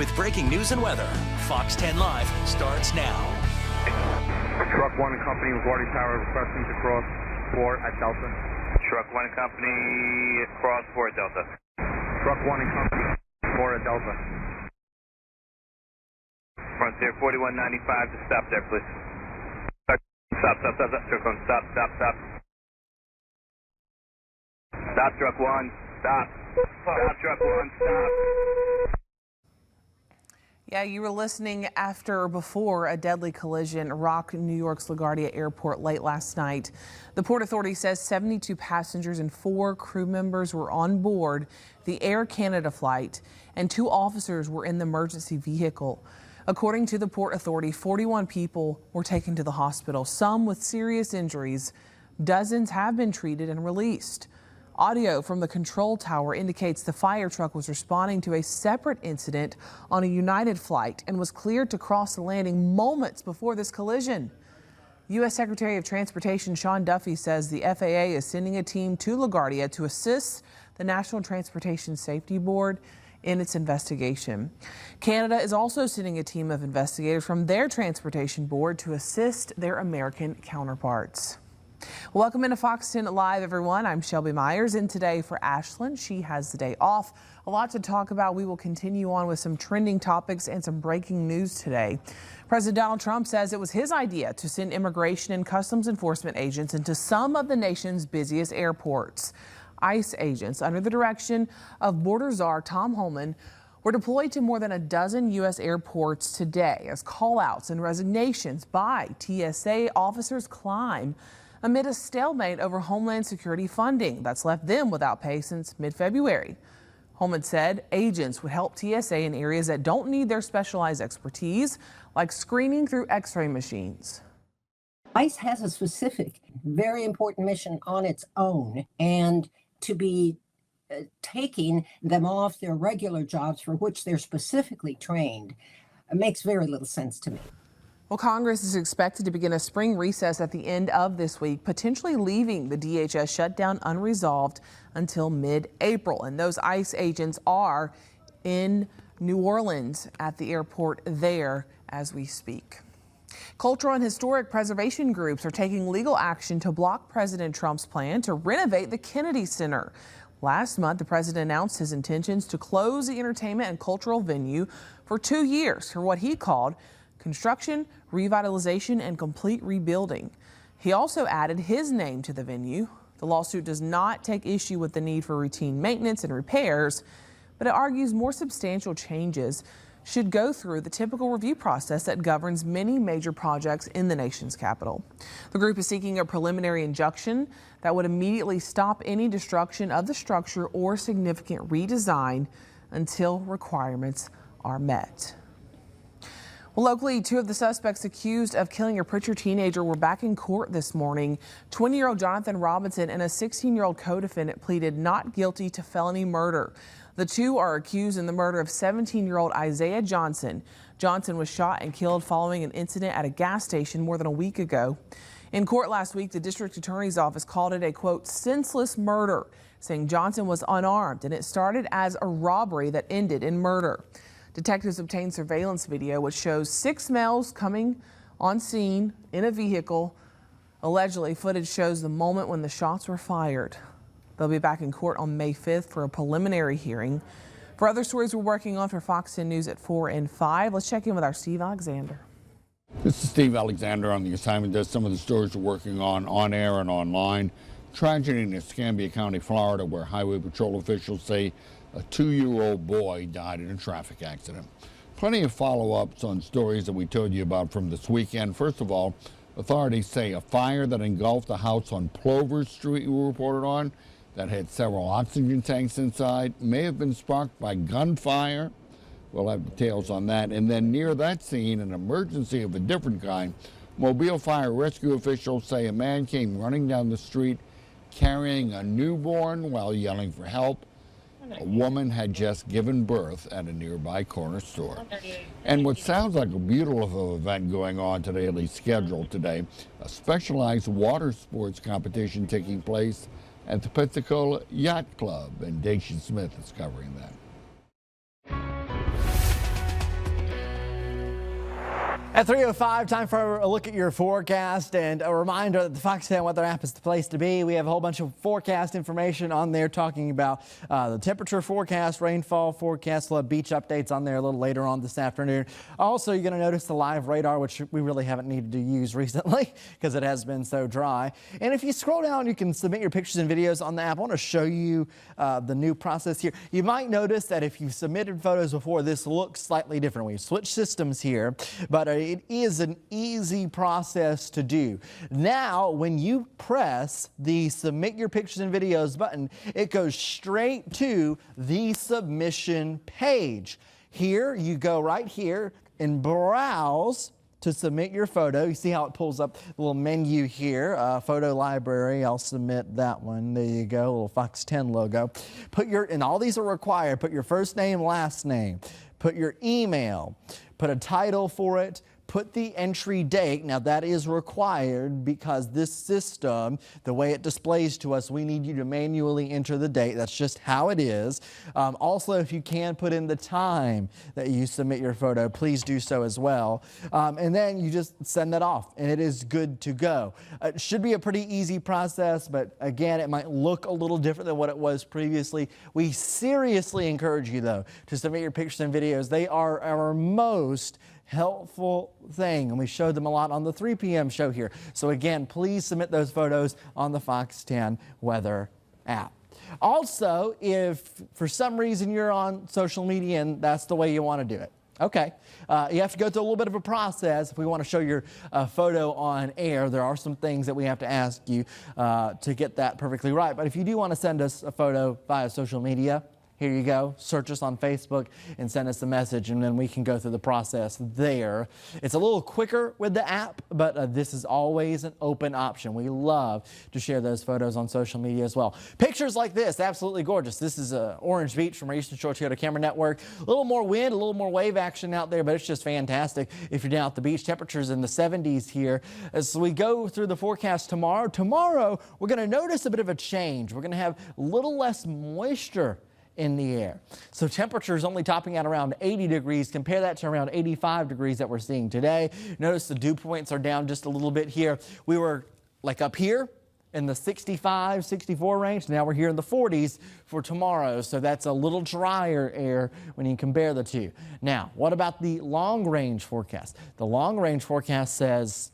with breaking news and weather. Fox 10 Live starts now. Truck 1 and Company, LaGuardia Tower, requesting to cross 4 at Delta. Truck 1 and Company, cross 4 at Delta. Truck 1 and Company, 4 at Delta. Frontier 4195, just stop there, please. Stop. Truck 1, stop. Stop, Truck 1, stop. Stop, Truck 1, stop. Yeah, you were listening after or before a deadly collision rocked New York's LaGuardia Airport late last night. The Port Authority says 72 passengers and 4 crew members were on board the Air Canada flight, and 2 officers were in the emergency vehicle. According to the Port Authority, 41 people were taken to the hospital, some with serious injuries. Dozens have been treated and released. Audio from the control tower indicates the fire truck was responding to a separate incident on a United flight and was cleared to cross the landing moments before this collision. U.S. Secretary of Transportation Sean Duffy says the FAA is sending a team to LaGuardia to assist the National Transportation Safety Board in its investigation. Canada is also sending a team of investigators from their transportation board to assist their American counterparts. Welcome into Fox 10 Live, everyone. I'm Shelby Myers, and today for Ashlyn, she has the day off. A lot to talk about. We will continue on with some trending topics and some breaking news today. President Donald Trump says it was his idea to send immigration and customs enforcement agents into some of the nation's busiest airports. ICE agents, under the direction of Border Czar Tom Homan, were deployed to more than a dozen U.S. airports today as call-outs and resignations by TSA officers climb amid a stalemate over Homeland Security funding that's left them without pay since mid-February. Holman said agents would help TSA in areas that don't need their specialized expertise, like screening through X-ray machines. ICE has a specific, very important mission on its own, and to be taking them off their regular jobs for which they're specifically trained makes very little sense to me. Well, Congress is expected to begin a spring recess at the end of this week, potentially leaving the DHS shutdown unresolved until mid-April. And those ICE agents are in New Orleans at the airport there as we speak. Cultural and historic preservation groups are taking legal action to block President Trump's plan to renovate the Kennedy Center. Last month, the president announced his intentions to close the entertainment and cultural venue for 2 years for what he called construction, revitalization, and complete rebuilding. He also added his name to the venue. The lawsuit does not take issue with the need for routine maintenance and repairs, but it argues more substantial changes should go through the typical review process that governs many major projects in the nation's capital. The group is seeking a preliminary injunction that would immediately stop any destruction of the structure or significant redesign until requirements are met. Well, locally, 2 of the suspects accused of killing a Pritchard teenager were back in court this morning. 20-year-old Jonathan Robinson and a 16-year-old co-defendant pleaded not guilty to felony murder. The 2 are accused in the murder of 17-year-old Isaiah Johnson. Johnson was shot and killed following an incident at a gas station more than a week ago. In court last week, the district attorney's office called it a, quote, senseless murder, saying Johnson was unarmed and it started as a robbery that ended in murder. Detectives obtained surveillance video which shows 6 males coming on scene in a vehicle. Allegedly, footage shows the moment when the shots were fired. They'll be back in court on May 5th for a preliminary hearing. For other stories we're working on for Fox 10 News at 4 and 5, let's check in with our Steve Alexander. This is Steve Alexander on the assignment. Does some of the stories we're working on air and online. Tragedy in Escambia County, Florida, where Highway Patrol officials say a 2-year-old boy died in a traffic accident. Plenty of follow-ups on stories that we told you about from this weekend. First of all, authorities say a fire that engulfed a house on Plover Street we reported on that had several oxygen tanks inside may have been sparked by gunfire. We'll have details on that. And then near that scene, an emergency of a different kind. Mobile Fire Rescue officials say a man came running down the street carrying a newborn while yelling for help. A woman had just given birth at a nearby corner store. And what sounds like a beautiful event going on today, at least scheduled today, a specialized water sports competition taking place at the Pensacola Yacht Club, and Dacia Smith is covering that. At 3:05, time for a look at your forecast and a reminder that the Fox 10 weather app is the place to be. We have a whole bunch of forecast information on there talking about the temperature forecast, rainfall forecast. We'll have beach updates on there a little later on this afternoon. Also, you're going to notice the live radar, which we really haven't needed to use recently because it has been so dry. And if you scroll down, you can submit your pictures and videos on the app. I want to show you the new process here. You might notice that if you've submitted photos before, this looks slightly different. We've switched systems here, but it is an easy process to do. Now, when you press the Submit Your Pictures and Videos button, it goes straight to the submission page. Here, you go right here and browse to submit your photo. You see how it pulls up the little menu here, photo library. I'll submit that one. There you go, little Fox 10 logo. And all these are required. Put your first name, last name. Put your email. Put a title for it. Put the entry date. Now that is required because this system, the way it displays to us, we need you to manually enter the date. That's just how it is. Also, if you can put in the time that you submit your photo, please do so as well. And then you just send that off and it is good to go. It should be a pretty easy process, but again, it might look a little different than what it was previously. We seriously encourage you though to submit your pictures and videos. They are our most helpful thing, and we showed them a lot on the 3 p.m. show here. So again, please submit those photos on the Fox 10 weather app. Also, if for some reason you're on social media and that's the way you want to do it, okay, you have to go through a little bit of a process. If we want to show your photo on air, there are some things that we have to ask you to get that perfectly right. But if you do want to send us a photo via social media, here you go. Search us on Facebook and send us a message, and then we can go through the process there. It's a little quicker with the app, but this is always an open option. We love to share those photos on social media as well. Pictures like this, absolutely gorgeous. This is Orange Beach from our Eastern Shore Toyota Camera Network. A little more wind, a little more wave action out there, but it's just fantastic if you're down at the beach. Temperatures in the 70s here. As we go through the forecast tomorrow, we're going to notice a bit of a change. We're going to have a little less moisture in the air. So temperatures only topping out around 80 degrees. Compare that to around 85 degrees that we're seeing today. Notice the dew points are down just a little bit here. We were like up here in the 65, 64 range. Now we're here in the 40s for tomorrow. So that's a little drier air when you compare the two. Now, what about the long range forecast? The long range forecast says,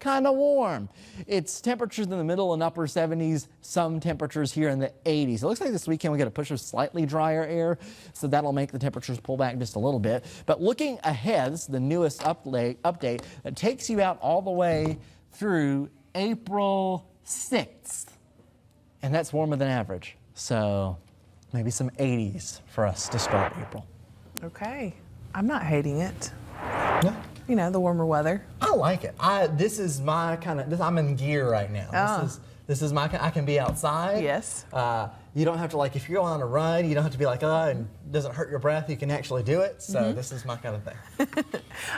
kind of warm. It's temperatures in the middle and upper 70s, some temperatures here in the 80s. It looks like this weekend we get a push of slightly drier air, so that'll make the temperatures pull back just a little bit. But looking ahead, this is the newest update that takes you out all the way through April 6th. And that's warmer than average. So maybe some 80s for us to start April. Okay. I'm not hating it. Yeah. You know, the warmer weather. I like it. This is my kind of, I'm in gear right now. Oh. This is my, I can be outside. Yes. You don't have to, like, if you're going on a run, you don't have to be like, and it doesn't hurt your breath. You can actually do it. So this is my kind of thing.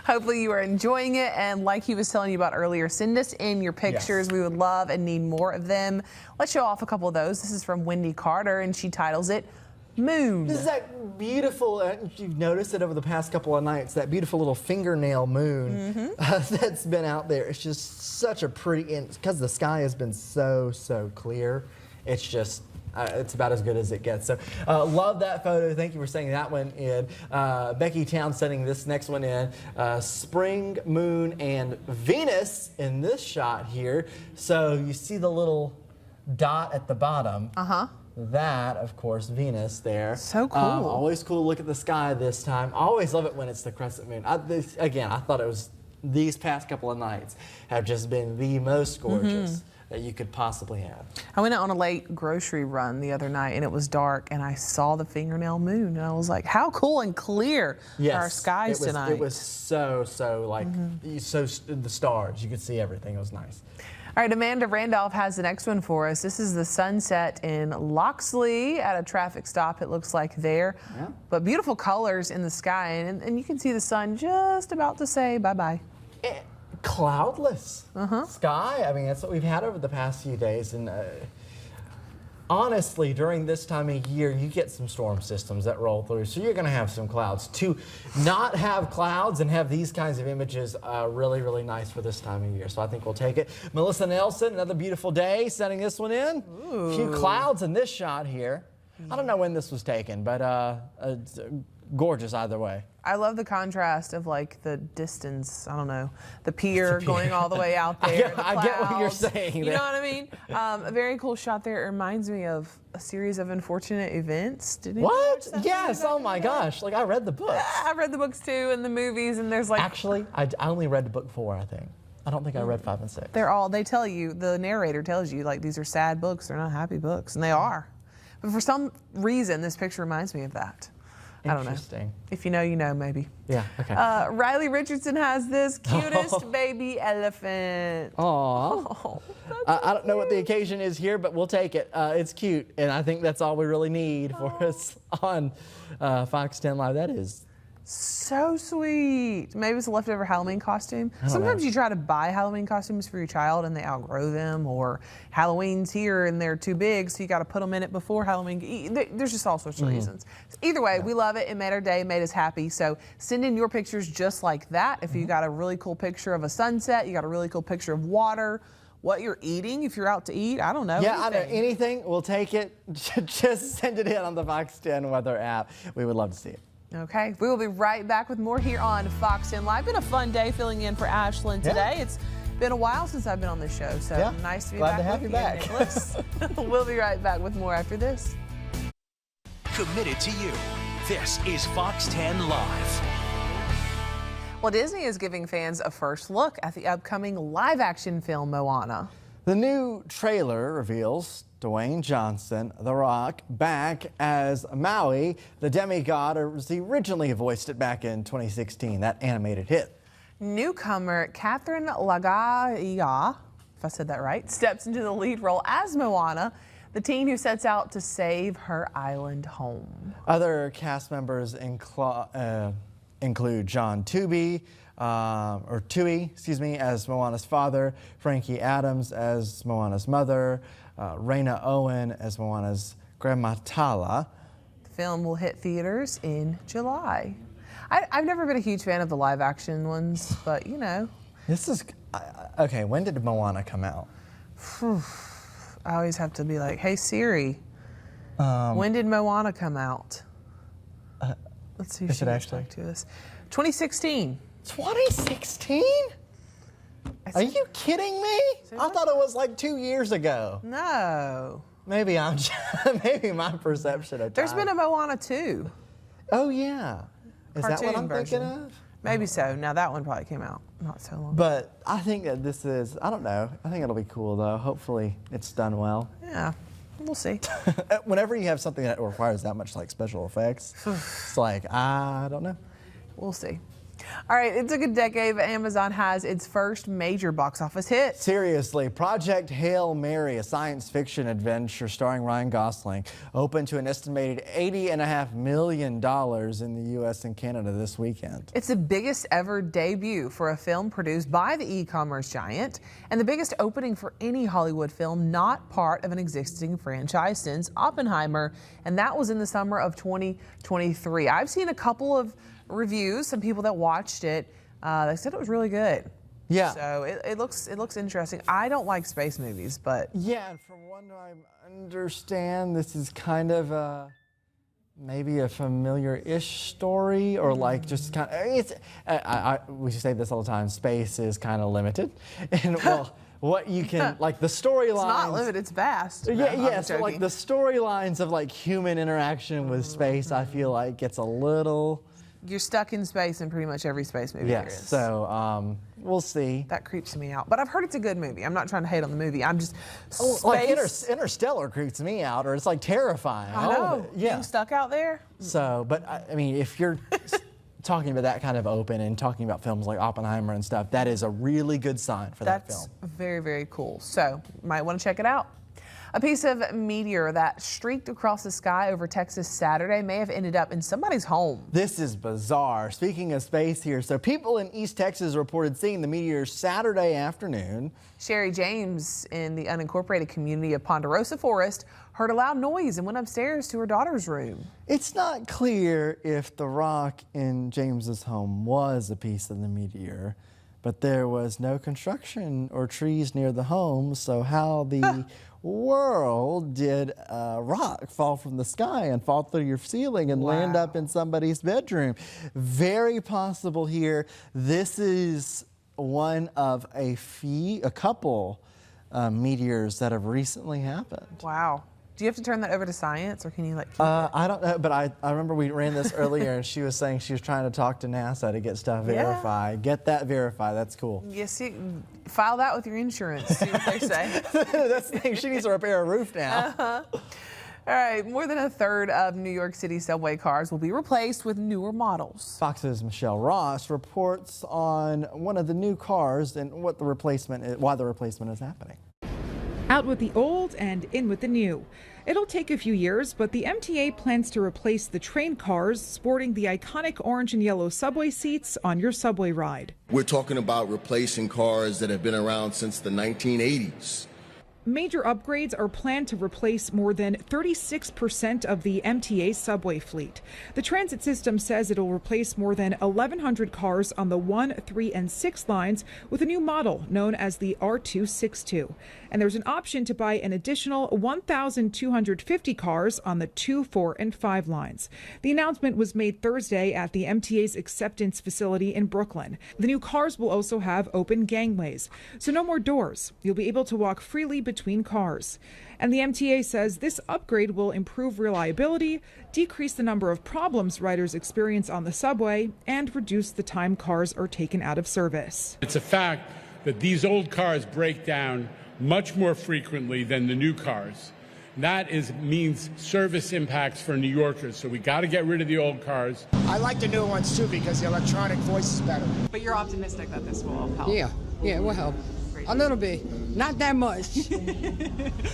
Hopefully you are enjoying it. And like he was telling you about earlier, send us in your pictures. Yes. We would love and need more of them. Let's show off a couple of those. This is from Wendy Carter, and she titles it Moon. This is that beautiful, you've noticed it over the past couple of nights, that beautiful little fingernail moon that's been out there. It's just such a pretty, and because the sky has been so clear, it's just, it's about as good as it gets. So love that photo. Thank you for sending that one in. Becky Town sending this next one in. Spring, moon, and Venus in this shot here. So you see the little dot at the bottom. That, of course, Venus there. So cool. Always cool to look at the sky this time. I always love it when it's the crescent moon. I thought it was, these past couple of nights have just been the most gorgeous that you could possibly have. I went out on a late grocery run the other night and it was dark and I saw the fingernail moon and I was like, how cool and clear are our skies tonight. It was so like, the stars, you could see everything. It was nice. All right, Amanda Randolph has the next one for us. This is the sunset in Loxley at a traffic stop, it looks like there. Yeah. But beautiful colors in the sky, and you can see the sun just about to say bye-bye. Cloudless sky. I mean, that's what we've had over the past few days. And honestly, during this time of year, you get some storm systems that roll through, so you're going to have some clouds. To not have clouds and have these kinds of images, really, really nice for this time of year. So I think we'll take it. Melissa Nelson, another beautiful day, setting this one in. A few clouds in this shot here. I don't know when this was taken, but it's gorgeous either way. I love the contrast of like the distance, I don't know, the pier going all the way out there. I get what you're saying. You know what I mean? A very cool shot there. It reminds me of a series of unfortunate events. Didn't you watch that Yes. movie Oh my gosh. Like I read the books. I read the books too and the movies, and there's like. Actually, I only read book 4, I think. I don't think I read 5 and 6. They tell you, the narrator tells you, like, these are sad books. They're not happy books, and they are. But for some reason, this picture reminds me of that. I don't know. Interesting. If you know, you know, maybe. Yeah, okay. Riley Richardson has this cutest baby elephant. Aww. Oh, I don't know what the occasion is here, but we'll take it. It's cute, and I think that's all we really need for us on Fox 10 Live. That is so sweet. Maybe it's a leftover Halloween costume. Sometimes you try to buy Halloween costumes for your child and they outgrow them, or Halloween's here and they're too big, so you got to put them in it before Halloween. There's just all sorts of reasons. Either way, we love it. It made our day, made us happy. So send in your pictures just like that. If you got a really cool picture of a sunset, you got a really cool picture of water, what you're eating, if you're out to eat, I don't know. Yeah, I don't know, anything, we'll take it. Just send it in on the Fox 10 weather app. We would love to see it. Okay, we will be right back with more here on Fox 10 Live. Been a fun day filling in for Ashlyn today. It's been a while since I've been on this show, so nice to be glad back to have with you back. Nicholas. We'll be right back with more after this. Committed to you. This is Fox 10 Live. Well, Disney is giving fans a first look at the upcoming live-action film Moana. The new trailer reveals Dwayne Johnson, The Rock, back as Maui, the demigod, as he originally voiced it back in 2016, that animated hit. Newcomer Catherine Lagaya, if I said that right, steps into the lead role as Moana, the teen who sets out to save her island home. Other cast members include John Tui, as Moana's father, Frankie Adams as Moana's mother, Raina Owen as Moana's grandma Tala. The film will hit theaters in July. I've never been a huge fan of the live action ones, but you know. This is, okay, when did Moana come out? I always have to be like, hey Siri, when did Moana come out? Let's see if she gets back to us. 2016. 2016? Are you kidding me? Seriously? I thought it was like 2 years ago. No. Maybe maybe my perception of time. There's been a Moana 2. Oh yeah. Is that what I'm version. thinking of? Maybe so. Now that one probably came out not so long ago. But I think that this is, I don't know. I think it'll be cool though. Hopefully it's done well. Yeah. We'll see. Whenever you have something that requires that much like special effects, it's like, I don't know. We'll see. All right, it took a decade, but Amazon has its first major box office hit. Seriously, Project Hail Mary, a science fiction adventure starring Ryan Gosling, opened to an estimated $80.5 million in the U.S. and Canada this weekend. It's the biggest ever debut for a film produced by the e-commerce giant, and the biggest opening for any Hollywood film not part of an existing franchise since Oppenheimer, and that was in the summer of 2023. I've seen a couple of reviews, some people that watched it, they said it was really good. Yeah. So it looks interesting. I don't like space movies, but yeah, and from what I understand, this is kind of maybe a familiar-ish story, or like just kind of. We say this all the time. Space is kind of limited, and well, what you can like the storylines. It's not limited. It's vast. Yeah, so like the storylines of like human interaction with space, I feel like gets a little. You're stuck in space in pretty much every space movie there is. Yes, so we'll see. That creeps me out. But I've heard it's a good movie. I'm not trying to hate on the movie. I'm just, like Interstellar creeps me out, or it's like terrifying. I know. Yeah. Being stuck out there. So, but I mean, if you're talking about that kind of open and talking about films like Oppenheimer and stuff, that is a really good sign for that film. That's very, very cool. So, you might want to check it out. A piece of meteor that streaked across the sky over Texas Saturday may have ended up in somebody's home. This is bizarre. Speaking of space here, so people in East Texas reported seeing the meteor Saturday afternoon. Sherry James in the unincorporated community of Ponderosa Forest heard a loud noise and went upstairs to her daughter's room. It's not clear if the rock in James's home was a piece of the meteor, but there was no construction or trees near the home, so how the world did a rock fall from the sky and fall through your ceiling and land up in somebody's bedroom? Very possible here. This is one of a couple meteors that have recently happened. Wow. Do you have to turn that over to science, or can you keep it? I don't know, but I remember we ran this earlier and she was saying she was trying to talk to NASA to get stuff verified. Get that verified. That's cool. Yes, file that with your insurance. See what they say. That's the thing. She needs to repair a roof now. All right, more than a third of New York City subway cars will be replaced with newer models. Fox's Michelle Ross reports on one of the new cars and what the replacement is, why the replacement is happening. Out with the old and in with the new. It'll take a few years, but the MTA plans to replace the train cars sporting the iconic orange and yellow subway seats on your subway ride. We're talking about replacing cars that have been around since the 1980s. Major upgrades are planned to replace more than 36% of the MTA subway fleet. The transit system says it'll replace more than 1,100 cars on the 1, 3, and 6 lines with a new model known as the R262. And there's an option to buy an additional 1,250 cars on the 2, 4, and 5 lines. The announcement was made Thursday at the MTA's acceptance facility in Brooklyn. The new cars will also have open gangways, so no more doors. You'll be able to walk freely between cars. And the MTA says this upgrade will improve reliability, decrease the number of problems riders experience on the subway, and reduce the time cars are taken out of service. It's a fact that these old cars break down much more frequently than the new cars. That means service impacts for New Yorkers, so we got to get rid of the old cars. I like the new ones too because the electronic voice is better. But you're optimistic that this will help? Yeah, it will help. A little bit, not that much.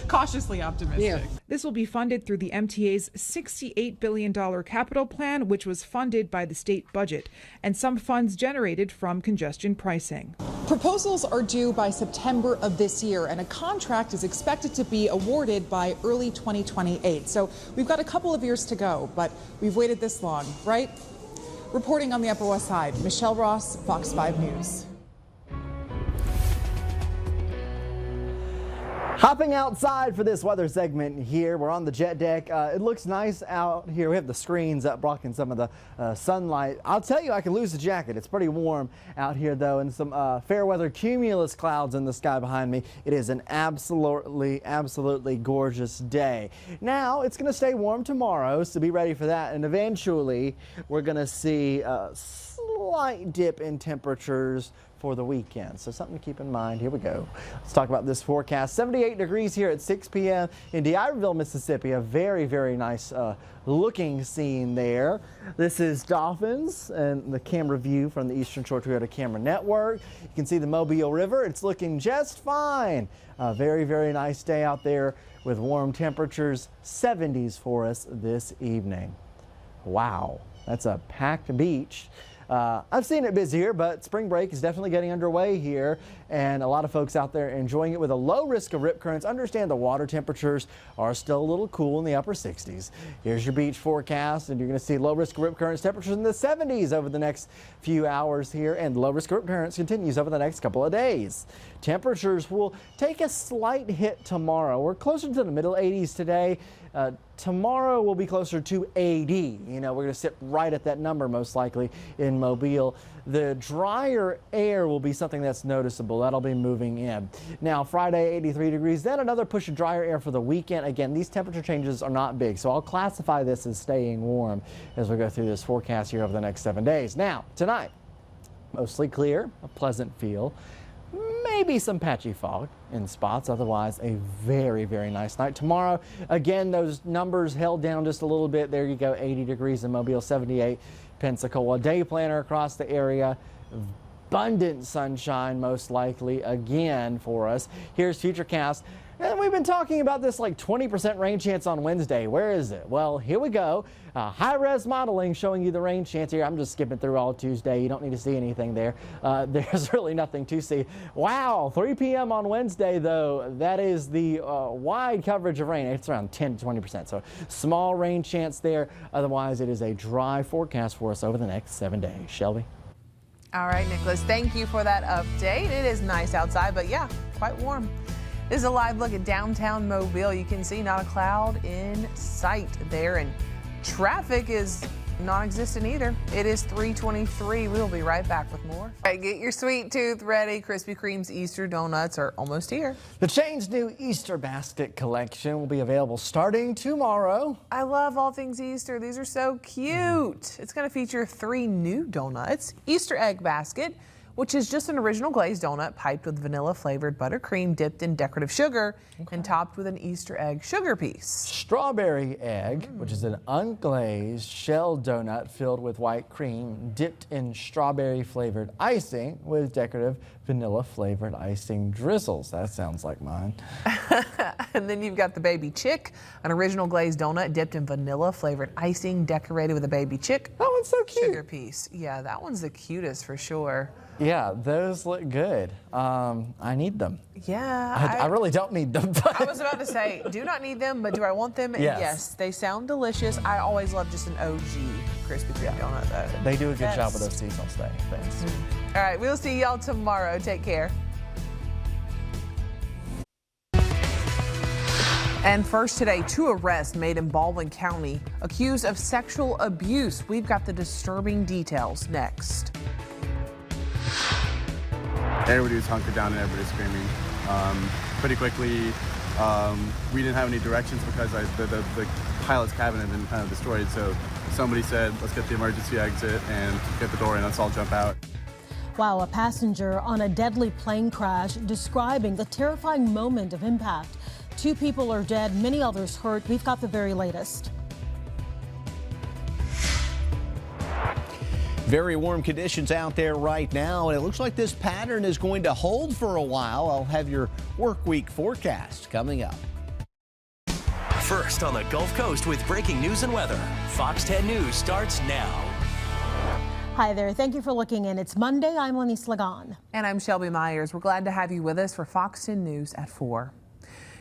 Cautiously optimistic. Yeah. This will be funded through the MTA's $68 billion capital plan, which was funded by the state budget, and some funds generated from congestion pricing. Proposals are due by September of this year, and a contract is expected to be awarded by early 2028. So we've got a couple of years to go, but we've waited this long, right? Reporting on the Upper West Side, Michelle Ross, Fox 5 News. Hopping outside for this weather segment here. We're on the jet deck. It looks nice out here. We have the screens up blocking some of the sunlight. I'll tell you, I can lose the jacket. It's pretty warm out here, though, and some fair weather cumulus clouds in the sky behind me. It is an absolutely gorgeous day. Now, it's going to stay warm tomorrow, so be ready for that. And eventually, we're going to see a slight dip in temperatures for the weekend. So something to keep in mind. Here we go. Let's talk about this forecast. 78 degrees here at 6 p.m. in D'Iberville, Mississippi. A very nice looking scene there. This is Dolphins and the camera view from the Eastern Shore Toyota Camera Network. You can see the Mobile River. It's looking just fine. A very nice day out there with warm temperatures. 70s for us this evening. Wow, that's a packed beach. I've seen it busier, but spring break is definitely getting underway here, and a lot of folks out there enjoying it with a low risk of rip currents. Understand the water temperatures are still a little cool in the upper 60s. Here's your beach forecast, and you're going to see low risk of rip currents temperatures in the 70s over the next few hours here, and low risk of rip currents continues over the next couple of days. Temperatures will take a slight hit tomorrow. We're closer to the middle 80s today. Tomorrow will be closer to 80. You know, we're going to sit right at that number most likely in Mobile. The drier air will be something that's noticeable. That'll be moving in. Now, Friday, 83 degrees, then another push of drier air for the weekend. Again, these temperature changes are not big, so I'll classify this as staying warm as we go through this forecast here over the next 7 days. Now, tonight, mostly clear, a pleasant feel. Maybe some patchy fog in spots, otherwise a very nice night. Tomorrow, again, those numbers held down just a little bit. There you go, 80 degrees in Mobile, 78 Pensacola. Day planner across the area. Abundant sunshine most likely again for us. Here's Futurecast. And we've been talking about this like 20% rain chance on Wednesday. Where is it? Well, here we go. High-res modeling showing you the rain chance here. I'm just skipping through all Tuesday. You don't need to see anything there. There's really nothing to see. Wow, 3 p.m. on Wednesday, though, that is the wide coverage of rain. It's around 10 to 20%, so small rain chance there. Otherwise, it is a dry forecast for us over the next 7 days. Shelby? All right, Nicholas, thank you for that update. It is nice outside, but yeah, quite warm. This is a live look at downtown Mobile. You can see not a cloud in sight there, and traffic is non-existent either. It is 3:23. We'll be right back with more. All right, get your sweet tooth ready. Krispy Kreme's Easter donuts are almost here. The chain's new Easter basket collection will be available starting tomorrow. I love all things Easter. These are so cute. It's going to feature 3 new donuts. Easter egg basket, which is just an original glazed donut piped with vanilla flavored buttercream dipped in decorative sugar and topped with an Easter egg sugar piece. Strawberry egg, which is an unglazed shell donut filled with white cream dipped in strawberry flavored icing with decorative vanilla flavored icing drizzles. That sounds like mine. And then you've got the baby chick, an original glazed donut dipped in vanilla flavored icing decorated with a baby chick. That one's so cute. Sugar piece. Yeah, that one's the cutest for sure. Yeah, those look good. I need them. Yeah. I really don't need them. I was about to say, do not need them, but do I want them? Yes. They sound delicious. I always love just an OG Krispy Kreme donut, though. They do a good job with those seasonal things. All right, we'll see y'all tomorrow. Take care. And first today, 2 arrests made in Baldwin County accused of sexual abuse. We've got the disturbing details next. Everybody was hunkered down and everybody was screaming. Pretty quickly, we didn't have any directions because the pilot's cabin had been kind of destroyed. So somebody said, let's get the emergency exit and get the door in, let's all jump out. Wow, a passenger on a deadly plane crash describing the terrifying moment of impact. 2 people are dead, many others hurt. We've got the very latest. Very warm conditions out there right now, and it looks like this pattern is going to hold for a while. I'll have your work week forecast coming up. First on the Gulf Coast with breaking news and weather. Fox 10 News starts now. Hi there. Thank you for looking in. It's Monday. I'm Lenise Lagan. And I'm Shelby Myers. We're glad to have you with us for Fox 10 News at 4.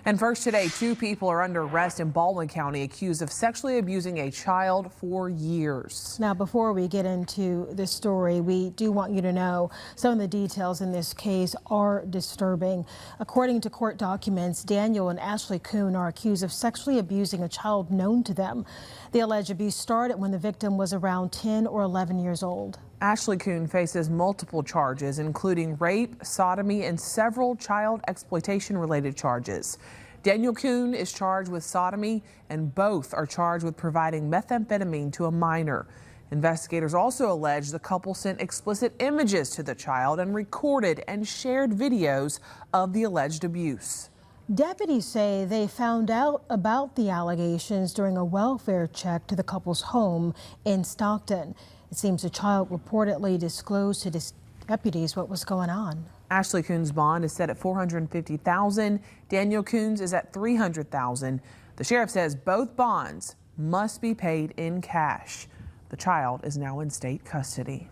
And first today, 2 people are under arrest in Baldwin County accused of sexually abusing a child for years. Now, before we get into this story, we do want you to know some of the details in this case are disturbing. According to court documents, Daniel and Ashley Kuhn are accused of sexually abusing a child known to them. The alleged abuse started when the victim was around 10 or 11 years old. Ashley Kuhn faces multiple charges, including rape, sodomy, and several child exploitation-related charges. Daniel Kuhn is charged with sodomy, and both are charged with providing methamphetamine to a minor. Investigators also allege the couple sent explicit images to the child and recorded and shared videos of the alleged abuse. Deputies say they found out about the allegations during a welfare check to the couple's home in Stockton. It seems the child reportedly disclosed to deputies what was going on. Ashley Kuhn's bond is set at $450,000. Daniel Kuhn's is at $300,000. The sheriff says both bonds must be paid in cash. The child is now in state custody.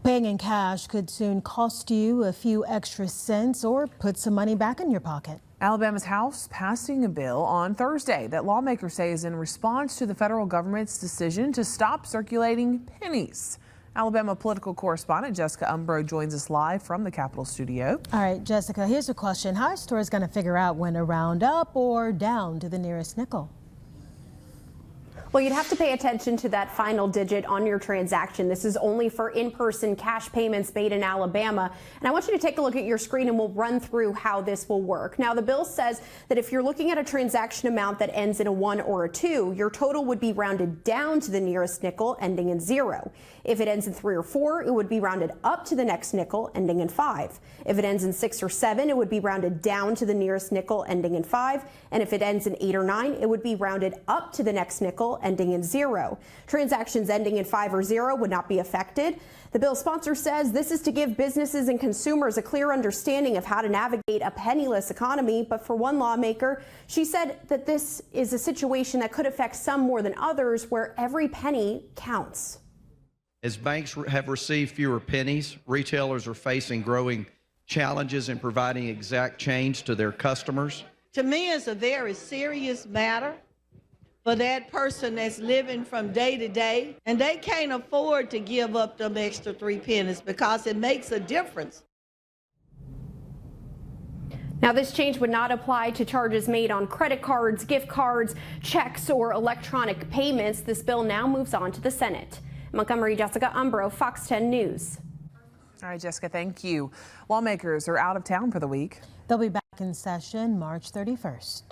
Paying in cash could soon cost you a few extra cents or put some money back in your pocket. Alabama's House passing a bill on Thursday that lawmakers say is in response to the federal government's decision to stop circulating pennies. Alabama political correspondent Jessica Umbro joins us live from the Capitol studio. All right, Jessica, here's a question. How are stores going to figure out when to round up or down to the nearest nickel? Well, you'd have to pay attention to that final digit on your transaction. This is only for in-person cash payments made in Alabama. And I want you to take a look at your screen and we'll run through how this will work. Now, the bill says that if you're looking at a transaction amount that ends in a 1 or a 2, your total would be rounded down to the nearest nickel, ending in 0. If it ends in 3 or 4, it would be rounded up to the next nickel, ending in 5. If it ends in 6 or 7, it would be rounded down to the nearest nickel, ending in 5. And if it ends in 8 or 9, it would be rounded up to the next nickel, decimal ending in 0. Transactions ending in 5 or 0 would not be affected. The bill's sponsor says this is to give businesses and consumers a clear understanding of how to navigate a penniless economy. But for one lawmaker, she said that this is a situation that could affect some more than others, where every penny counts. As banks have received fewer pennies, retailers are facing growing challenges in providing exact change to their customers. To me, it's a very serious matter for that person that's living from day to day, and they can't afford to give up them extra 3 pennies because it makes a difference. Now, this change would not apply to charges made on credit cards, gift cards, checks, or electronic payments. This bill now moves on to the Senate. Montgomery, Jessica Umbro, Fox 10 News. All right, Jessica, thank you. Lawmakers are out of town for the week. They'll be back in session March 31st.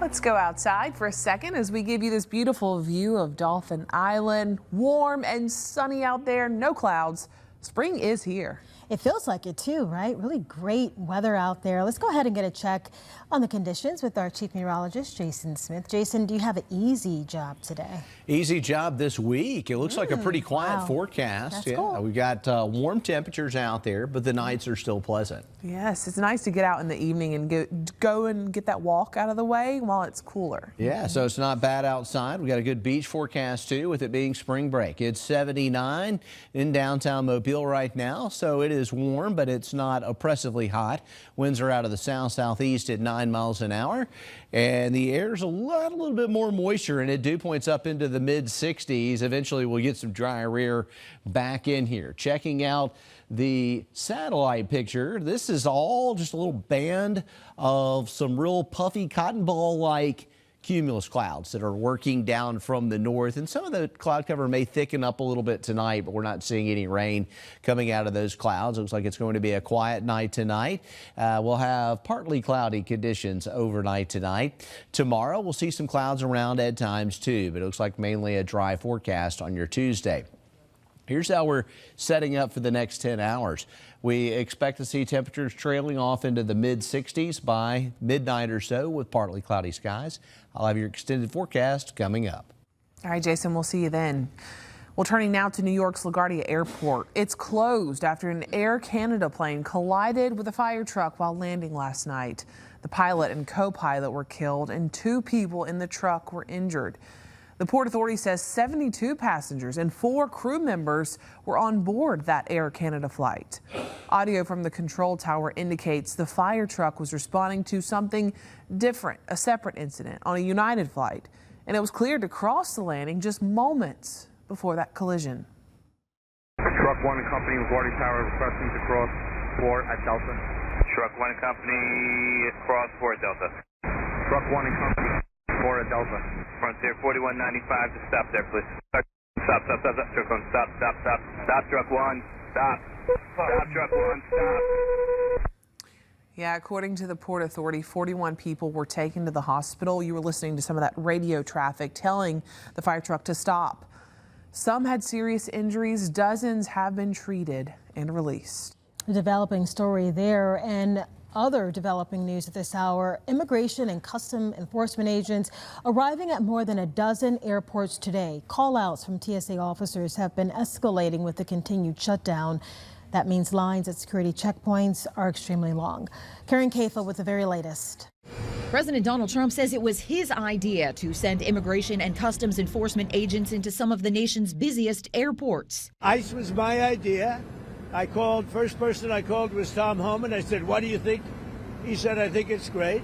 Let's go outside for a second as we give you this beautiful view of Dolphin Island. Warm and sunny out there, no clouds. Spring is here. It feels like it too, right? Really great weather out there. Let's go ahead and get a check on the conditions with our chief meteorologist, Jason Smith. Jason, do you have an easy job today? Easy job this week. It looks like a pretty quiet forecast. That's cool. We got warm temperatures out there, but the nights are still pleasant. Yes, it's nice to get out in the evening and go and get that walk out of the way while it's cooler. Yeah, so it's not bad outside. We got a good beach forecast too, with it being spring break. It's 79 in downtown Mobile right now, so it is warm, but it's not oppressively hot. Winds are out of the south-southeast at 9 miles an hour, and the air's a little bit more moisture in it. Dew points up into the mid-60s. Eventually, we'll get some drier air back in here. Checking out the satellite picture, this is all just a little band of some real puffy cotton ball-like cumulus clouds that are working down from the north, and some of the cloud cover may thicken up a little bit tonight, but we're not seeing any rain coming out of those clouds. Looks like it's going to be a quiet night tonight. We'll have partly cloudy conditions overnight tonight. Tomorrow we'll see some clouds around at times too, but it looks like mainly a dry forecast on your Tuesday. Here's how we're setting up for the next 10 hours. We expect to see temperatures trailing off into the mid-60s by midnight or so with partly cloudy skies. I'll have your extended forecast coming up. All right, Jason, we'll see you then. Well, turning now to New York's LaGuardia Airport. It's closed after an Air Canada plane collided with a fire truck while landing last night. The pilot and co-pilot were killed and 2 people in the truck were injured. The Port Authority says 72 passengers and 4 crew members were on board that Air Canada flight. Audio from the control tower indicates the fire truck was responding to something different, a separate incident on a United flight, and it was cleared to cross the landing just moments before that collision. Truck 1 and Company, LaGuardia Tower, requesting to cross port at Delta. Truck 1 Company, cross port Delta. Truck 1 and Company, port at Delta. Frontier 4195 to stop there, please. Stop, truck 1, stop, truck 1, stop. Stop, truck 1, stop. Yeah, according to the Port Authority, 41 people were taken to the hospital. You were listening to some of that radio traffic telling the fire truck to stop. Some had serious injuries. Dozens have been treated and released. A developing story there, and other developing news at this hour. Immigration and Custom Enforcement agents arriving at more than a dozen airports today. Call-outs from TSA officers have been escalating with the continued shutdown. That means lines at security checkpoints are extremely long. Karen Kafa with the very latest. President Donald Trump says it was his idea to send immigration and customs enforcement agents into some of the nation's busiest airports. ICE was my idea. First person I called was Tom Homan. I said, what do you think? He said, I think it's great.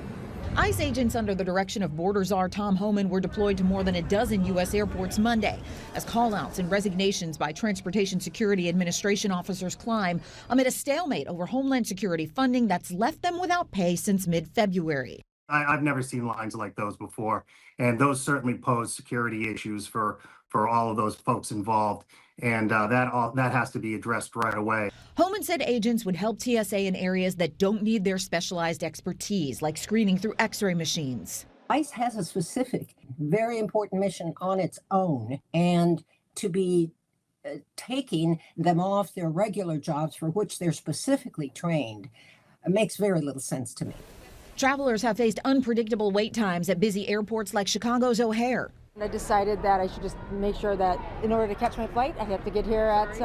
ICE agents under the direction of Border Czar Tom Homan were deployed to more than a dozen U.S. airports Monday as call-outs and resignations by Transportation Security Administration officers climb amid a stalemate over Homeland Security funding that's left them without pay since mid-February. I've never seen lines like those before, and those certainly pose security issues for all of those folks involved, and that has to be addressed right away. Homan said agents would help TSA in areas that don't need their specialized expertise, like screening through X-ray machines. ICE has a specific, very important mission on its own, and to be taking them off their regular jobs for which they're specifically trained makes very little sense to me. Travelers have faced unpredictable wait times at busy airports like Chicago's O'Hare. I decided that I should just make sure that in order to catch my flight, I have to get here at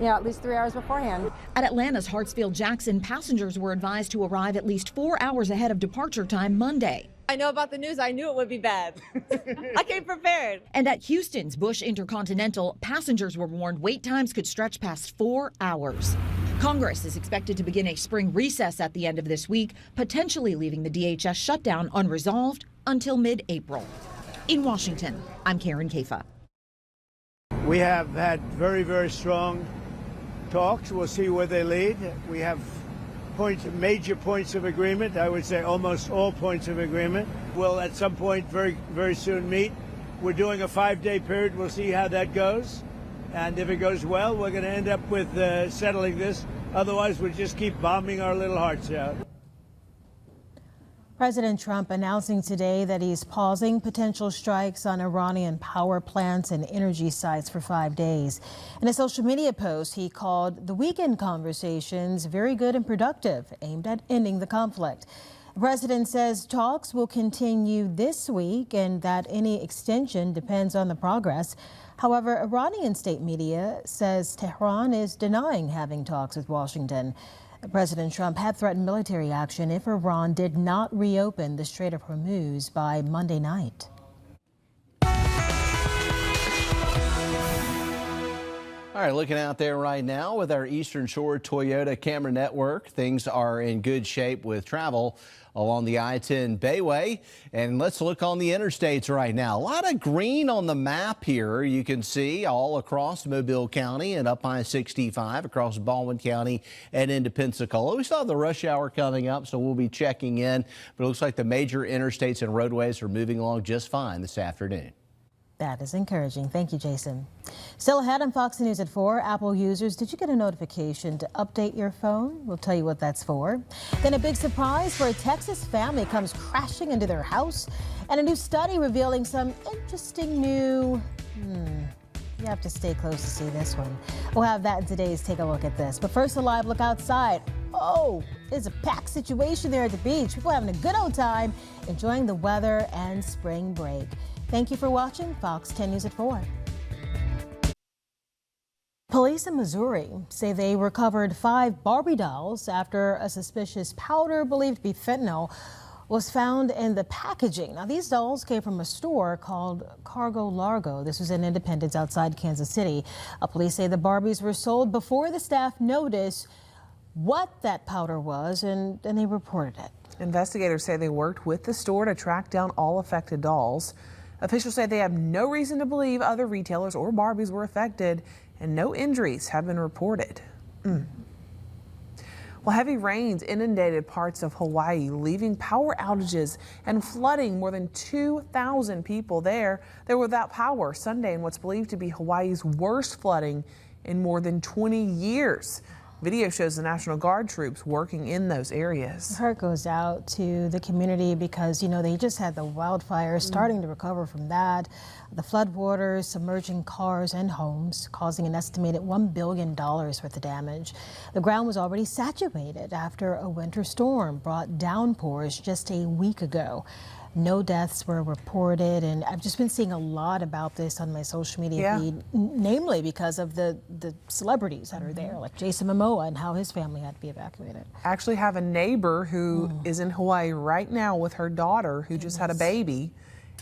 at least 3 hours beforehand. At Atlanta's Hartsfield-Jackson, passengers were advised to arrive at least 4 hours ahead of departure time Monday. I know about the news. I knew it would be bad. I came prepared. And at Houston's Bush Intercontinental, passengers were warned wait times could stretch past 4 hours. Congress is expected to begin a spring recess at the end of this week, potentially leaving the DHS shutdown unresolved until mid-April. In Washington, I'm Karen Kafa. We have had very, very strong talks. We'll see where they lead. We have major points of agreement. I would say almost all points of agreement. We'll at some point very, very soon meet. We're doing a 5-day period. We'll see how that goes. And if it goes well, we're going to end up with settling this. Otherwise, we'll just keep bombing our little hearts out. President Trump announcing today that he's pausing potential strikes on Iranian power plants and energy sites for 5 days. In a social media post, he called the weekend conversations very good and productive, aimed at ending the conflict. The president says talks will continue this week and that any extension depends on the progress. However, Iranian state media says Tehran is denying having talks with Washington. President Trump had threatened military action if Iran did not reopen the Strait of Hormuz by Monday night. All right, looking out there right now with our Eastern Shore Toyota camera network, things are in good shape with travel along the I-10 Bayway. And let's look on the interstates right now. A lot of green on the map here. You can see all across Mobile County and up I-65 across Baldwin County and into Pensacola. We still have the rush hour coming up, so we'll be checking in. But it looks like the major interstates and roadways are moving along just fine this afternoon. That is encouraging. Thank you, Jason. Still ahead on Fox News at 4, Apple users, did you get a notification to update your phone? We'll tell you what that's for. Then a big surprise for a Texas family comes crashing into their house, and a new study revealing some interesting new... You have to stay close to see this one. We'll have that in today's Take a Look at This. But first, a live look outside. Oh, it's a packed situation there at the beach. People having a good old time, enjoying the weather and spring break. Thank you for watching Fox 10 News at 4. Police in Missouri say they recovered 5 Barbie dolls after a suspicious powder believed to be fentanyl was found in the packaging. Now, these dolls came from a store called Cargo Largo. This was in Independence outside Kansas City. Police say the Barbies were sold before the staff noticed what that powder was, and they reported it. Investigators say they worked with the store to track down all affected dolls. Officials say they have no reason to believe other retailers or Barbies were affected, and no injuries have been reported. Well, heavy rains inundated parts of Hawaii, leaving power outages and flooding more than 2,000 people there. They were without power Sunday in what's believed to be Hawaii's worst flooding in more than 20 years. Video shows the National Guard troops working in those areas. Heart goes out to the community because, they just had the wildfires starting to recover from that. The floodwaters submerging cars and homes, causing an estimated $1 billion worth of damage. The ground was already saturated after a winter storm brought downpours just a week ago. No deaths were reported, and I've just been seeing a lot about this on my social media feed, namely because of the celebrities that are there, like Jason Momoa and how his family had to be evacuated. I actually have a neighbor who is in Hawaii right now with her daughter who just had a baby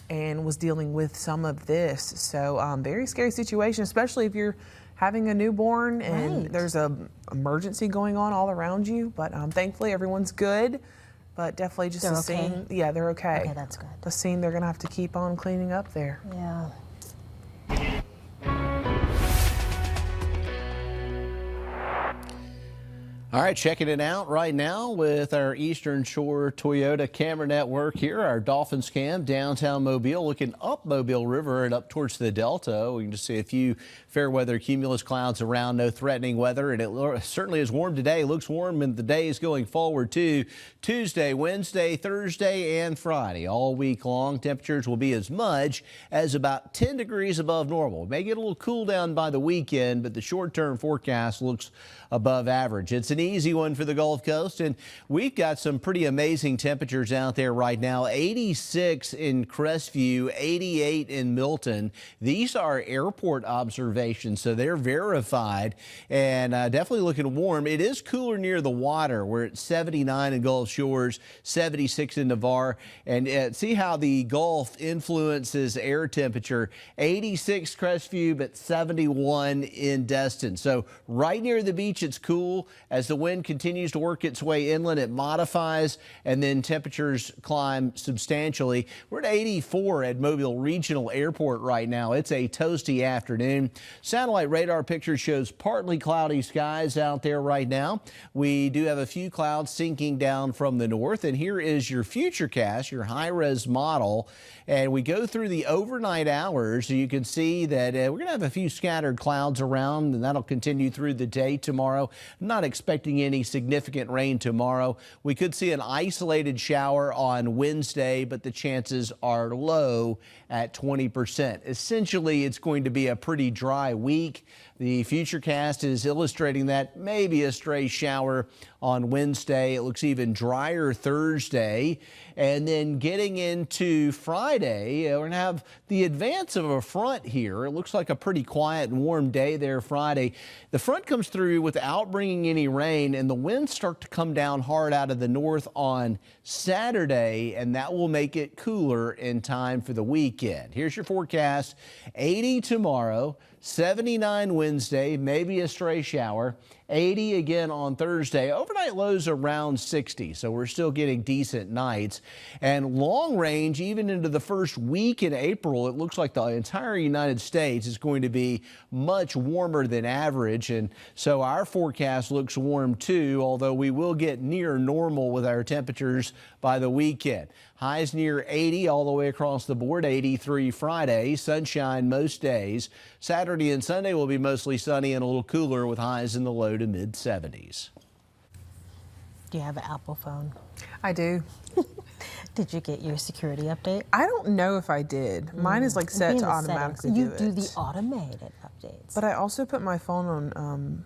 and was dealing with some of this. So very scary situation, especially if you're having a newborn and there's an emergency going on all around you. But thankfully everyone's good. But definitely just the scene. Yeah, they're okay. Okay, that's good. The scene they're going to have to keep on cleaning up there. Yeah. All right, checking it out right now with our Eastern Shore Toyota camera network here. Our Dolphins cam downtown Mobile, looking up Mobile River and up towards the Delta. We can just see a few fair weather cumulus clouds around, no threatening weather, and it certainly is warm today. Looks warm in the days going forward too. Tuesday, Wednesday, Thursday, and Friday all week long. Temperatures will be as much as about 10 degrees above normal. May get a little cool down by the weekend, but the short-term forecast looks above average. It's an easy one for the Gulf Coast, and we've got some pretty amazing temperatures out there right now. 86 in Crestview, 88 in Milton. These are airport observations, so they're verified and definitely looking warm. It is cooler near the water. We're at 79 in Gulf Shores, 76 in Navarre, and see how the Gulf influences air temperature. 86 Crestview, but 71 in Destin. So right near the beach, it's cool. As the wind continues to work its way inland, it modifies, and then temperatures climb substantially. We're at 84 at Mobile Regional Airport right now. It's a toasty afternoon. Satellite radar picture shows partly cloudy skies out there right now. We do have a few clouds sinking down from the north, and here is your futurecast, your high-res model. And we go through the overnight hours. So you can see that we're going to have a few scattered clouds around, and that'll continue through the day tomorrow. Not expecting any significant rain tomorrow. We could see an isolated shower on Wednesday, but the chances are low at 20%. Essentially, it's going to be a pretty dry week. The futurecast is illustrating that. Maybe a stray shower on Wednesday. It looks even drier Thursday. And then getting into Friday, we're going to have the advance of a front here. It looks like a pretty quiet and warm day there Friday. The front comes through without bringing any rain, and the winds start to come down hard out of the north on Saturday, and that will make it cooler in time for the weekend. Here's your forecast. 80 tomorrow, 79 Wednesday, maybe a stray shower, 80 again on Thursday. Overnight lows around 60, so we're still getting decent nights. And long range, even into the first week in April, it looks like the entire United States is going to be much warmer than average. And so our forecast looks warm too, although we will get near normal with our temperatures by the weekend. Highs near 80 all the way across the board, 83 Friday, sunshine most days. Saturday and Sunday will be mostly sunny and a little cooler with highs in the low to mid 70s. Do you have an Apple phone? I do. Did you get your security update? I don't know if I did. Mine is like set to automatically do it. You do the automated updates. But I also put my phone on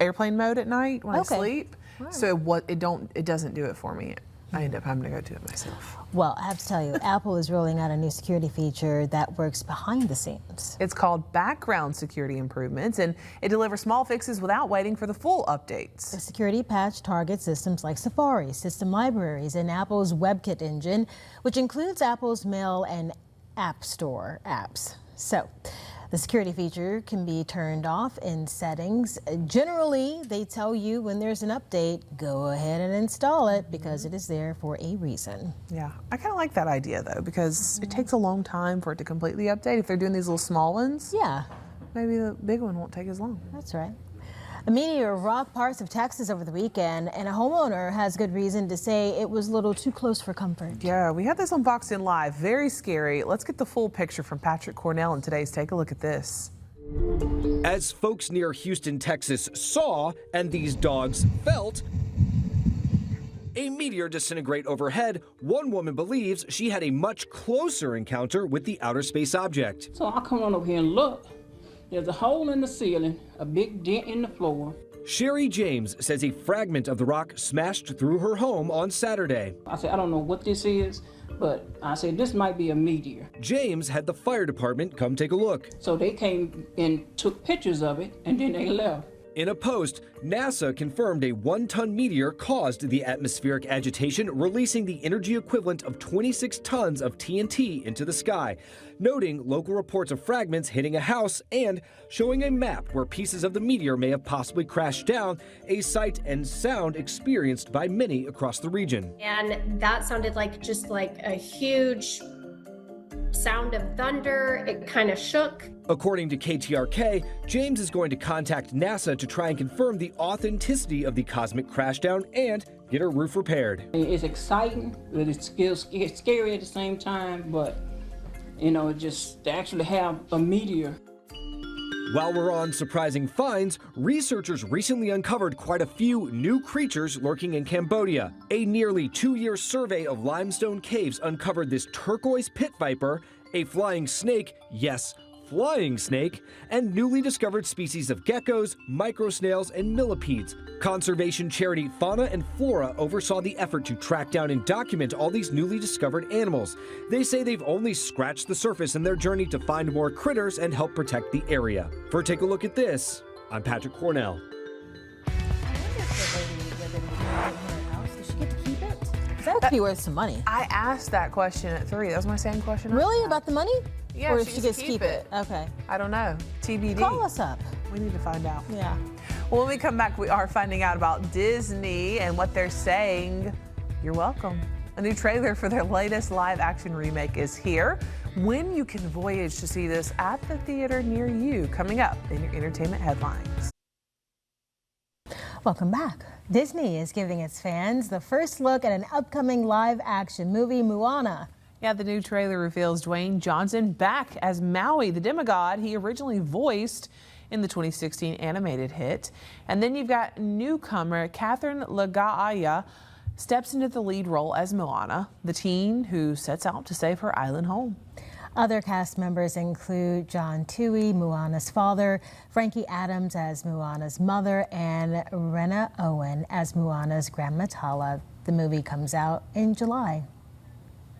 airplane mode at night when I sleep. Right. So it doesn't do it for me. I end up having to go do it myself. Well, I have to tell you, Apple is rolling out a new security feature that works behind the scenes. It's called background security improvements, and it delivers small fixes without waiting for the full updates. The security patch targets systems like Safari, System Libraries, and Apple's WebKit engine, which includes Apple's Mail and App Store apps. So, the security feature can be turned off in settings. Generally, they tell you when there's an update, go ahead and install it because it is there for a reason. Yeah, I kind of like that idea though, because it takes a long time for it to completely update. If they're doing these little small ones, yeah, maybe the big one won't take as long. That's right. A meteor rocked parts of Texas over the weekend, and a homeowner has good reason to say it was a little too close for comfort. Yeah, we had this on Fox 10 Live. Very scary. Let's get the full picture from Patrick Cornell in today's Take a Look at This. As folks near Houston, Texas saw, and these dogs felt, a meteor disintegrate overhead, one woman believes she had a much closer encounter with the outer space object. So I come on over here and look. There's a hole in the ceiling, a big dent in the floor. Sherry James says a fragment of the rock smashed through her home on Saturday. I said, I don't know what this is, but I said, this might be a meteor. James had the fire department come take a look. So they came and took pictures of it, and then they left. In a post, NASA confirmed a 1-ton meteor caused the atmospheric agitation, releasing the energy equivalent of 26 tons of TNT into the sky, noting local reports of fragments hitting a house and showing a map where pieces of the meteor may have possibly crashed down, a sight and sound experienced by many across the region. And that sounded just like a huge sound of thunder. It kind of shook. According to KTRK, James is going to contact NASA to try and confirm the authenticity of the cosmic crashdown and get her roof repaired. It's exciting, but it's still scary at the same time, but just to actually have a meteor. While we're on surprising finds, researchers recently uncovered quite a few new creatures lurking in Cambodia. A nearly 2-year survey of limestone caves uncovered this turquoise pit viper, a flying snake, yes, flying snake, and newly discovered species of geckos, microsnails, and millipedes. Conservation charity Fauna and Flora oversaw the effort to track down and document all these newly discovered animals. They say they've only scratched the surface in their journey to find more critters and help protect the area. For a take a look at this, I'm Patrick Cornell. Does she get to keep it? That would be worth some money. I asked that question at 3. That was my same question. Really? About the money? Yeah, or if she she gets gets to keep it? Okay. I don't know. TBD. Call us up. We need to find out. Yeah. Well, when we come back, we are finding out about Disney and what they're saying. You're welcome. A new trailer for their latest live-action remake is here. When you can voyage to see this at the theater near you, coming up in your entertainment headlines. Welcome back. Disney is giving its fans the first look at an upcoming live-action movie, Moana. Yeah, the new trailer reveals Dwayne Johnson back as Maui, the demigod he originally voiced in the 2016 animated hit. And then you've got newcomer Catherine Lagaaya steps into the lead role as Moana, the teen who sets out to save her island home. Other cast members include John Tui, Moana's father, Frankie Adams as Moana's mother, and Rena Owen as Moana's Grandma Tala. The movie comes out in July.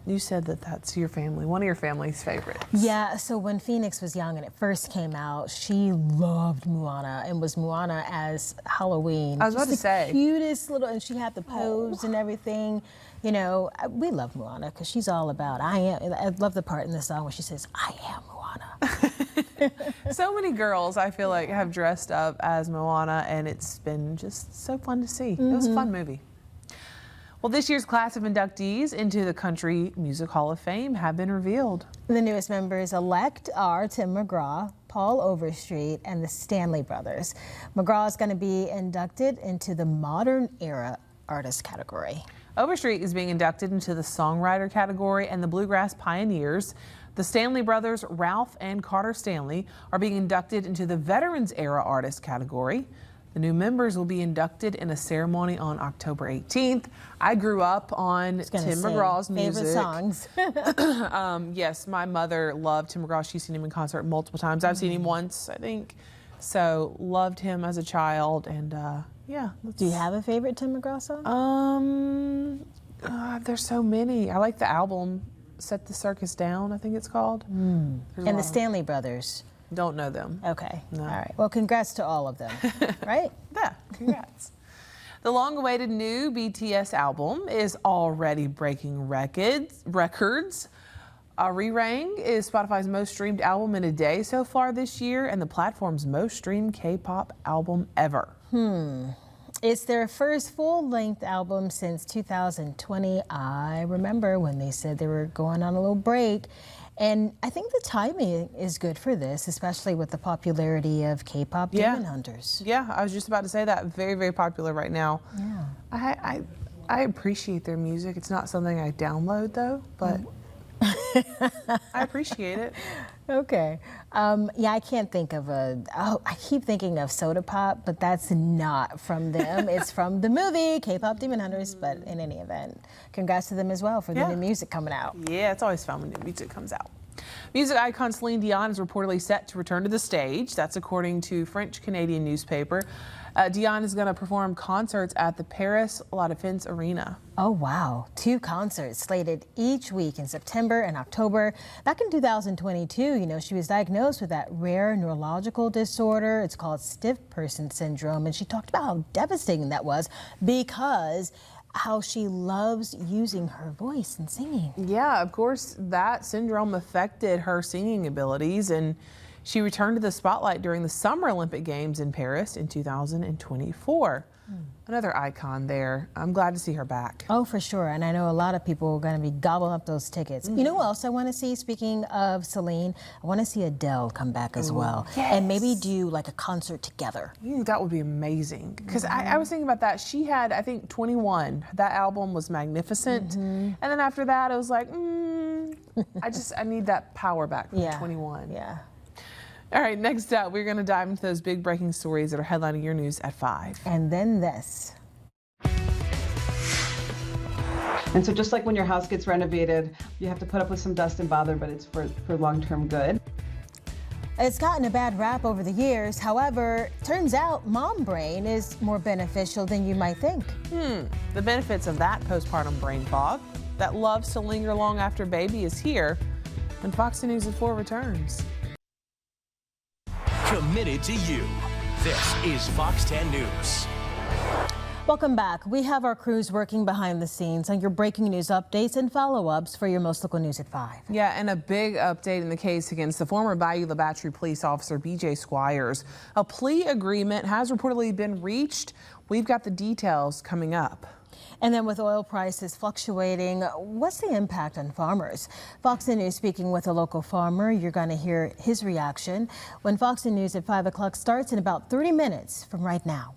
You said that that's your family, one of your family's favorites. Yeah, so when Phoenix was young and it first came out, she loved Moana and was Moana as Halloween. I was about to say. Cutest little, and she had the pose and everything. You know, we love Moana because she's all about, I love the part in the song where she says, I am Moana. So many girls, I feel like, have dressed up as Moana, and it's been just so fun to see. It was a fun movie. Well, this year's class of inductees into the Country Music Hall of Fame have been revealed. The newest members-elect are Tim McGraw, Paul Overstreet, and the Stanley Brothers. McGraw is going to be inducted into the Modern Era Artist category. Overstreet is being inducted into the Songwriter category, and the Bluegrass Pioneers. The Stanley Brothers, Ralph and Carter Stanley, are being inducted into the Veterans Era Artist category. The new members will be inducted in a ceremony on October 18th. I grew up on Tim McGraw's music. Favorite songs. Yes, my mother loved Tim McGraw. She's seen him in concert multiple times. I've seen him once, I think. So loved him as a child, and yeah. Do you have a favorite Tim McGraw song? There's so many. I like the album Set the Circus Down, I think it's called. And the Stanley Brothers. Don't know them. Okay. No. All right. Well, congrats to all of them, right? Yeah, congrats. The long-awaited new BTS album is already breaking records. Re-Rang is Spotify's most streamed album in a day so far this year, and the platform's most streamed K-pop album ever. It's their first full-length album since 2020. I remember when they said they were going on a little break. And I think the timing is good for this, especially with the popularity of K-pop Demon Hunters. Yeah, I was just about to say that. Very, very popular right now. Yeah. I appreciate their music. It's not something I download, though, but I appreciate it. Okay. Yeah, I can't think of I keep thinking of Soda Pop, but that's not from them. It's from the movie K-pop Demon Hunters, but in any event, congrats to them as well for the new music coming out. Yeah, it's always fun when new music comes out. Music icon Celine Dion is reportedly set to return to the stage. That's according to French-Canadian newspaper. Dion is going to perform concerts at the Paris La Défense Arena. Oh, wow. 2 concerts slated each week in September and October. Back in 2022, you know, she was diagnosed with that rare neurological disorder. It's called stiff person syndrome. And she talked about how devastating that was because how she loves using her voice and singing. Yeah, of course, that syndrome affected her singing abilities, and she returned to the spotlight during the Summer Olympic Games in Paris in 2024. Another icon there. I'm glad to see her back. Oh, for sure. And I know a lot of people are going to be gobbling up those tickets. You know what else I want to see? Speaking of Celine, I want to see Adele come back as well. Yes. And maybe do like a concert together. That would be amazing. Because I was thinking about that. She had, I think, 21. That album was magnificent. And then after that, I was like, I need that power back from 21. Yeah. All right, next up, we're going to dive into those big breaking stories that are headlining your news at 5. And then this. And so just like when your house gets renovated, you have to put up with some dust and bother, but it's for long-term good. It's gotten a bad rap over the years. However, turns out mom brain is more beneficial than you might think. The benefits of that postpartum brain fog that loves to linger long after baby is here when Fox News at 4 returns. Committed to you. This is Fox 10 News. Welcome back. We have our crews working behind the scenes on your breaking news updates and follow-ups for your most local news at 5. Yeah, and a big update in the case against the former Bayou La Battery police officer BJ Squires. A plea agreement has reportedly been reached. We've got the details coming up. And then with oil prices fluctuating, what's the impact on farmers? Fox News speaking with a local farmer. You're going to hear his reaction when Fox News at 5 o'clock starts in about 30 minutes from right now.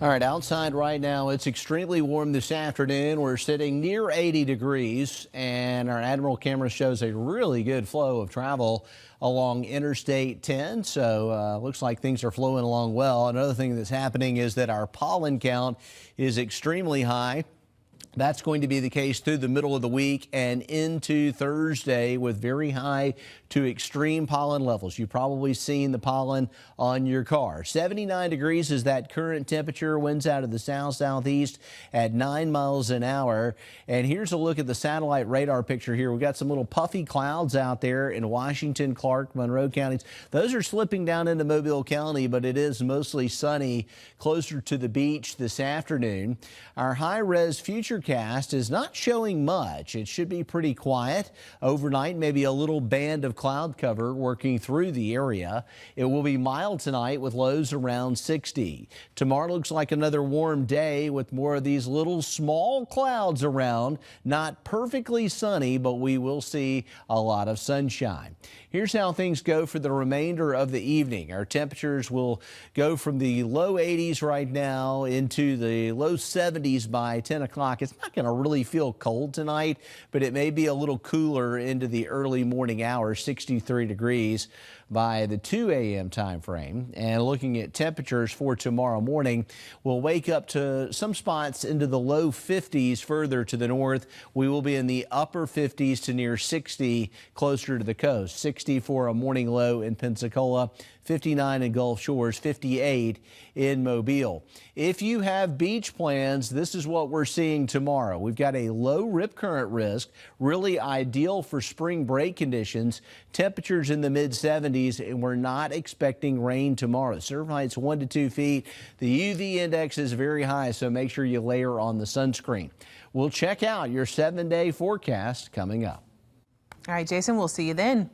All right, outside right now, it's extremely warm this afternoon. We're sitting near 80 degrees, and our Admiral camera shows a really good flow of travel along Interstate 10. So looks like things are flowing along well. Another thing that's happening is that our pollen count is extremely high. That's going to be the case through the middle of the week and into Thursday with very high to extreme pollen levels. You've probably seen the pollen on your car. 79 degrees is that current temperature. Winds out of the south-southeast at 9 miles an hour. And here's a look at the satellite radar picture here. We've got some little puffy clouds out there in Washington, Clark, Monroe counties. Those are slipping down into Mobile County, but it is mostly sunny closer to the beach this afternoon. Our high-res futurecast is not showing much. It should be pretty quiet overnight, maybe a little band of cloud cover working through the area. It will be mild tonight with lows around 60. Tomorrow looks like another warm day with more of these little small clouds around. Not perfectly sunny, but we will see a lot of sunshine. Here's how things go for the remainder of the evening. Our temperatures will go from the low 80s right now into the low 70s by 10 o'clock. It's not going to really feel cold tonight, but it may be a little cooler into the early morning hours, 63 degrees by the 2 a.m. time frame. And looking at temperatures for tomorrow morning, we'll wake up to some spots into the low 50s further to the north. We will be in the upper 50s to near 60 closer to the coast. 60 for a morning low in Pensacola, 59 in Gulf Shores, 58 in Mobile. If you have beach plans, this is what we're seeing tomorrow. We've got a low rip current risk, really ideal for spring break conditions. Temperatures in the mid 70s, and we're not expecting rain tomorrow. Surf heights 1 to 2 feet. The UV index is very high, so make sure you layer on the sunscreen. We'll check out your 7-day forecast coming up. All right, Jason, we'll see you then.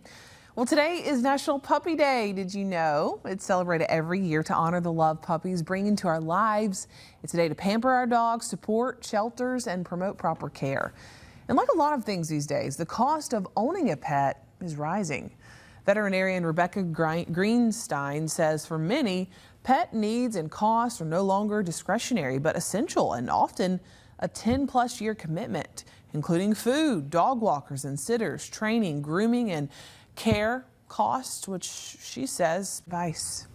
Well, today is National Puppy Day. Did you know? It's celebrated every year to honor the love puppies bring into our lives. It's a day to pamper our dogs, support shelters, and promote proper care. And like a lot of things these days, the cost of owning a pet is rising. Veterinarian Rebecca Greenstein says for many, pet needs and costs are no longer discretionary, but essential and often a 10-plus year commitment, including food, dog walkers and sitters, training, grooming, and care costs, which she says advice.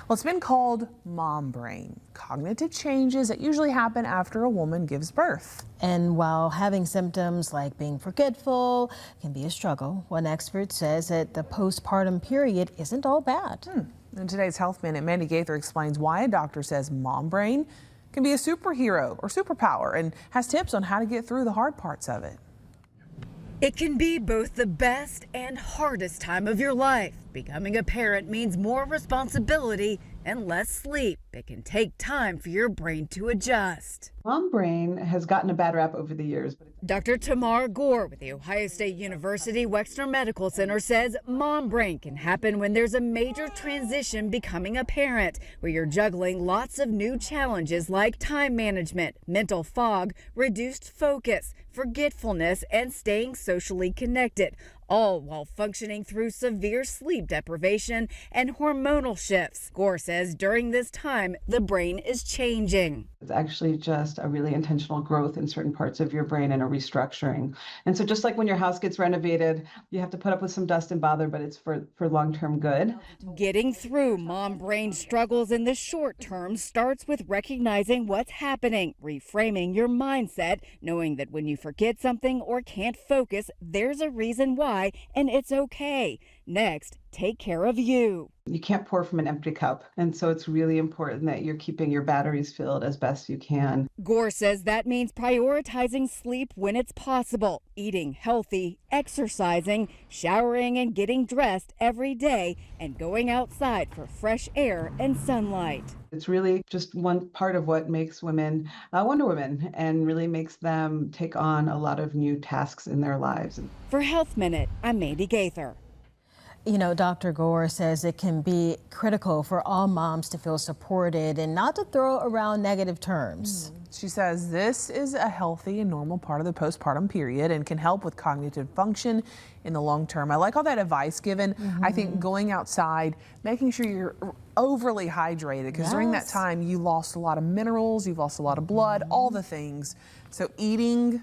Well, it's been called mom brain, cognitive changes that usually happen after a woman gives birth. And while having symptoms like being forgetful can be a struggle, one expert says that the postpartum period isn't all bad. In today's Health Minute, Mandy Gaither explains why a doctor says mom brain can be a superhero or superpower and has tips on how to get through the hard parts of it. It can be both the best and hardest time of your life. Becoming a parent means more responsibility and less sleep. It can take time for your brain to adjust. Mom brain has gotten a bad rap over the years. Dr. Tamar Gore with the Ohio State University Wexner Medical Center says mom brain can happen when there's a major transition becoming a parent, where you're juggling lots of new challenges like time management, mental fog, reduced focus, forgetfulness, and staying socially connected, all while functioning through severe sleep deprivation and hormonal shifts. Gore says during this time, time, the brain is changing. It's actually just a really intentional growth in certain parts of your brain and a restructuring. And so just like when your house gets renovated, you have to put up with some dust and bother, but it's for long-term good. Getting through mom brain struggles in the short term starts with recognizing what's happening, reframing your mindset, knowing that when you forget something or can't focus, there's a reason why, and it's okay. Next, take care of you. You can't pour from an empty cup, and so it's really important that you're keeping your batteries filled as best you can. Gore says that means prioritizing sleep when it's possible, eating healthy, exercising, showering and getting dressed every day, and going outside for fresh air and sunlight. It's really just one part of what makes women Wonder Women and really makes them take on a lot of new tasks in their lives. For Health Minute, I'm Mandy Gaither. You know, Dr. Gore says it can be critical for all moms to feel supported and not to throw around negative terms. She says this is a healthy and normal part of the postpartum period and can help with cognitive function in the long term. I like all that advice given. I think going outside, making sure you're overly hydrated, because during that time you lost a lot of minerals, you've lost a lot of blood, all the things. So eating,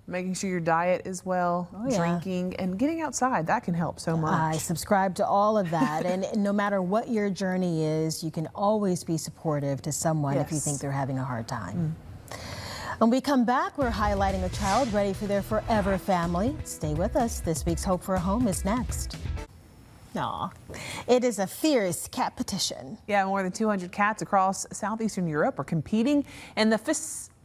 making sure your diet is well, drinking, and getting outside, that can help so much. I subscribe to all of that. And no matter what your journey is, you can always be supportive to someone if you think they're having a hard time. When we come back, we're highlighting a child ready for their forever family. Stay with us. This week's Hope for a Home is next. Aw, it is a fierce cat petition. Yeah, more than 200 cats across southeastern Europe are competing in the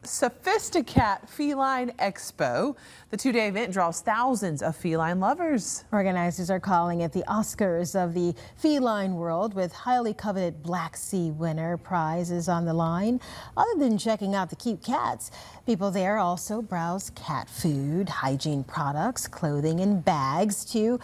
Sophisticat Feline Expo. The two-day event draws thousands of feline lovers. Organizers are calling it the Oscars of the feline world, with highly coveted Black Sea winner prizes on the line. Other than checking out the cute cats, people there also browse cat food, hygiene products, clothing, and bags to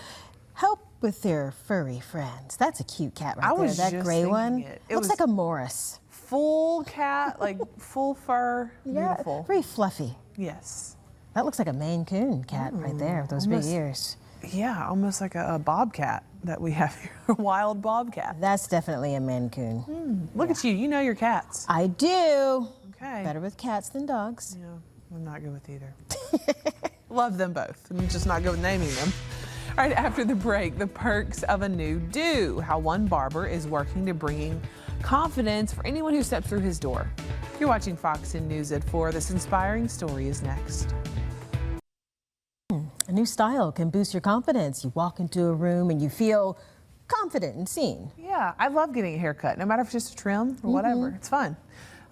help with their furry friends. That's a cute cat right there. That gray one looks like a Morris. Full cat, like full fur, beautiful. Very fluffy. Yes. That looks like a Maine Coon cat right there with those big ears. Yeah, almost like a bobcat that we have here, a wild bobcat. That's definitely a Maine Coon. Look at you know your cats. I do. Okay. Better with cats than dogs. Yeah, I'm not good with either. Love them both. I'm just not good with naming them. All right, after the break, the perks of a new do. How one barber is working to bring confidence for anyone who steps through his door. You're watching Fox 10 News at 4. This inspiring story is next. A new style can boost your confidence. You walk into a room and you feel confident and seen. Yeah, I love getting a haircut, no matter if it's just a trim or whatever. It's fun.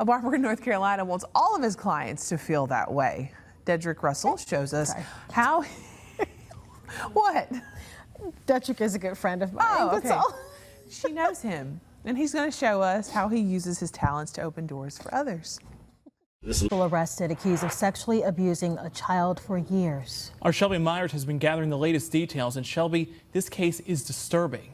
A barber in North Carolina wants all of his clients to feel that way. Dedrick Russell shows us how... What? Dedrick is a good friend of mine, that's all. She knows him, and he's going to show us how he uses his talents to open doors for others. People arrested accused of sexually abusing a child for years. Our Shelby Myers has been gathering the latest details, and Shelby, this case is disturbing.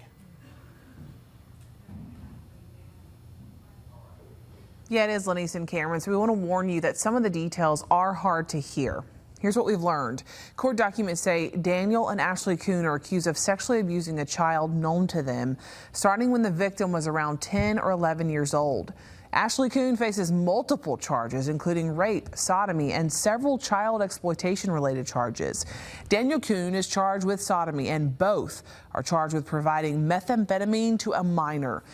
Yeah, it is, Lenise and Cameron, so we want to warn you that some of the details are hard to hear. Here's what we've learned. Court documents say Daniel and Ashley Kuhn are accused of sexually abusing a child known to them, starting when the victim was around 10 or 11 years old. Ashley Kuhn faces multiple charges, including rape, sodomy, and several child exploitation-related charges. Daniel Kuhn is charged with sodomy, and both are charged with providing methamphetamine to a minor.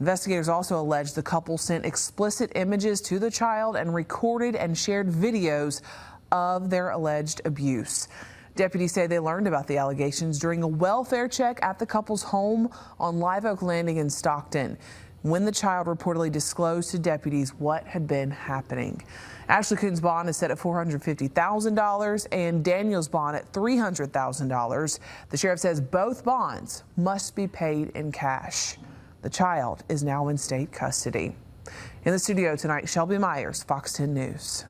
Investigators also allege the couple sent explicit images to the child and recorded and shared videos of their alleged abuse. Deputies say they learned about the allegations during a welfare check at the couple's home on Live Oak Landing in Stockton, when the child reportedly disclosed to deputies what had been happening. Ashley Kuhn's bond is set at $450,000 and Daniel's bond at $300,000. The sheriff says both bonds must be paid in cash. The child is now in state custody. In the studio tonight, Shelby Myers, Fox 10 News.